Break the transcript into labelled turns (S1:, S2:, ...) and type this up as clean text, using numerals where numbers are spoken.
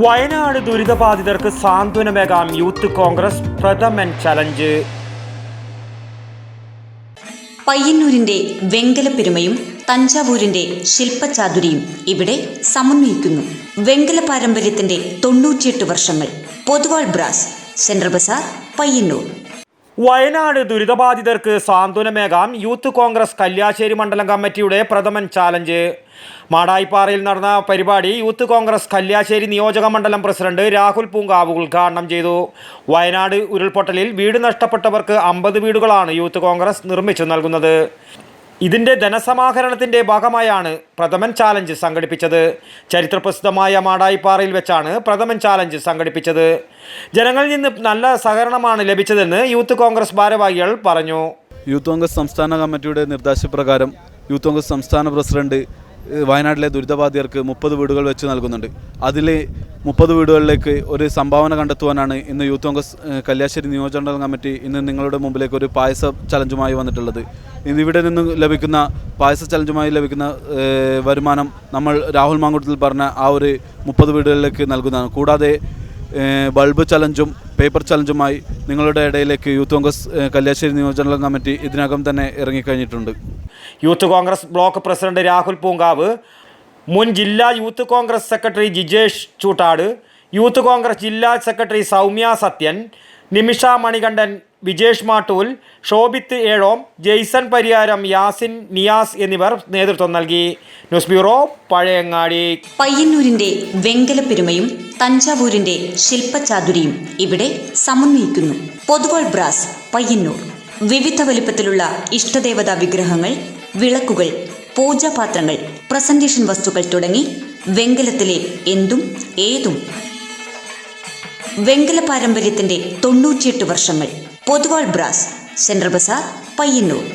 S1: വയനാട് ദുരിതബാധിതർക്ക് സാന്ത്വനമേകാം youth Congress pradhaman challenge.
S2: പയ്യന്നൂരിന്റെ വെങ്കലപ്പെരുമയും തഞ്ചാവൂരിന്റെ ശില്പചാതുരിയും ഇവിടെ സമന്വയിക്കുന്നു. വെങ്കല പാരമ്പര്യത്തിന്റെ 98 വർഷങ്ങൾ. Poduval brass, central bazaar, Payyanur.
S1: Wayanad ദുരിതബാധിതർക്ക് സാന്ത്വനമേകാം യൂത്ത് കോൺഗ്രസ് കല്യാശ്ശേരി മണ്ഡലം കമ്മിറ്റിയുടെ പ്രഥമൻ ചാലഞ്ച്. മാടായിപ്പാറയിൽ നടന്ന പരിപാടി യൂത്ത് കോൺഗ്രസ് കല്യാശ്ശേരി നിയോജക മണ്ഡലം പ്രസിഡന്റ് രാഹുൽ പൂങ്കാവ് ഉദ്ഘാടനം ചെയ്തു. വയനാട് ഉരുൾപൊട്ടലിൽ വീട് നഷ്ടപ്പെട്ടവർക്ക് 50 വീടുകളാണ് യൂത്ത് കോൺഗ്രസ് നിർമ്മിച്ചു നൽകുന്നത്. ഇതിൻ്റെ ധനസമാഹരണത്തിൻ്റെ ഭാഗമായാണ് പ്രഥമൻ ചാലഞ്ച് സംഘടിപ്പിച്ചത്. ചരിത്രപ്രസിദ്ധമായ മാടായിപ്പാറയിൽ വെച്ചാണ് പ്രഥമൻ ചാലഞ്ച് സംഘടിപ്പിച്ചത്. ജനങ്ങളിൽ നിന്ന് നല്ല സഹകരണമാണ് ലഭിച്ചതെന്ന് യൂത്ത് കോൺഗ്രസ് ഭാരവാഹികൾ പറഞ്ഞു.
S3: യൂത്ത് കോൺഗ്രസ് സംസ്ഥാന കമ്മിറ്റിയുടെ നിർദ്ദേശപ്രകാരം യൂത്ത് കോൺഗ്രസ് സംസ്ഥാന പ്രസിഡന്റ് വയനാട്ടിലെ ദുരിതബാധിതർക്ക് 30 വീടുകൾ വെച്ച് നൽകുന്നുണ്ട്. അതിൽ 30 വീടുകളിലേക്ക് ഒരു സംഭാവന കണ്ടെത്തുവാനാണ് ഇന്ന് യൂത്ത് കോൺഗ്രസ് കല്യാശ്ശേരി നിയോജകമണ്ഡലം കമ്മിറ്റി ഇന്ന് നിങ്ങളുടെ മുമ്പിലേക്ക് ഒരു പായസ ചലഞ്ചുമായി വന്നിട്ടുള്ളത്. ഇവിടെ നിന്ന് ലഭിക്കുന്ന പായസ ചലഞ്ചുമായി ലഭിക്കുന്ന വരുമാനം നമ്മൾ രാഹുൽ മാങ്കൂട്ടത്തിൽ പറഞ്ഞ ആ ഒരു 30 വീടുകളിലേക്ക് നൽകുന്നതാണ്. കൂടാതെ ബൾബ് ചലഞ്ചും പേപ്പർ ചലഞ്ചുമായി നിങ്ങളുടെ ഇടയിലേക്ക് യൂത്ത് കോൺഗ്രസ് കല്യാശ്ശേരി നിയോജകമണ്ഡലം കമ്മിറ്റി ഇതിനകം തന്നെ ഇറങ്ങിക്കഴിഞ്ഞിട്ടുണ്ട്.
S1: Youth Congress block president Rahul Poonkavu, മുൻ ജില്ലാ youth Congress secretary Jijesh Choottad, youth Congress ജില്ലാ സെക്രട്ടറി സൗമ്യ സത്യൻ, നിമിഷ മണികണ്ഠൻ, വിജേഷ് മാട്ടൂൽ, ഷോബിത്ത് ഏഴോം, ജെയ്സൺ പരിയാരം, യാസിൻ നിയാസ് എന്നിവർ നേതൃത്വം നൽകി. News bureau, Pazhayangadi.
S2: പയ്യന്നൂരിന്റെ വെങ്കലപ്പെരുമയും തഞ്ചാവൂരിന്റെ ശില്പചാതുരിയും ഇവിടെ സമന്വയിക്കുന്നു. പൊതുവാൾ ബ്രാസ്, പയ്യന്നൂർ. വിവിധ വലിപ്പത്തിലുള്ള ഇഷ്ടദേവതാ വിഗ്രഹങ്ങൾ, വിളക്കുകൾ, പൂജാപാത്രങ്ങൾ, പ്രസന്റേഷൻ വസ്തുക്കൾ തുടങ്ങി വെങ്കലത്തിലെ എന്തും ഏതും. വെങ്കല പാരമ്പര്യത്തിന്റെ 98 വർഷങ്ങൾ. Poduval brass, central bazaar, Payyanur.